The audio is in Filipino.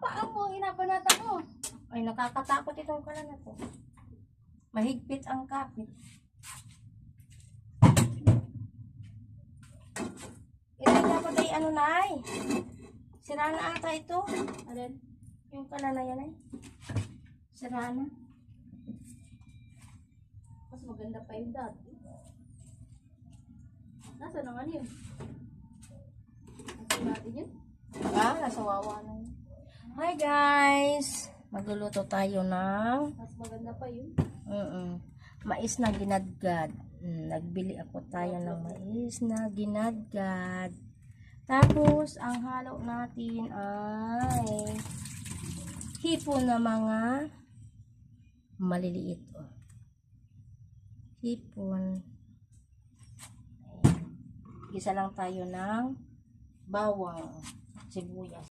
paa mo, inabanata mo. Ay, nakakatakot itong kalan na to. Mahigpit ang kapit. Ito dapat ay ano na ay. Sira na ata ito. Alin? Yung kalan na yan ay. Sira na. Mas maganda pa yung dati. Nasa naman yun? Nasa natin yun? Ah, nasa wawa na yun. Hi guys! Magluluto tayo ng... Mas maganda pa yun. Mais na ginadgad. Nagbili ako tayo ng mais na ginadgad. Tapos, ang halo natin ay hipon na mga maliliit. Hipon. Gisa lang tayo ng bawang, sibuyas.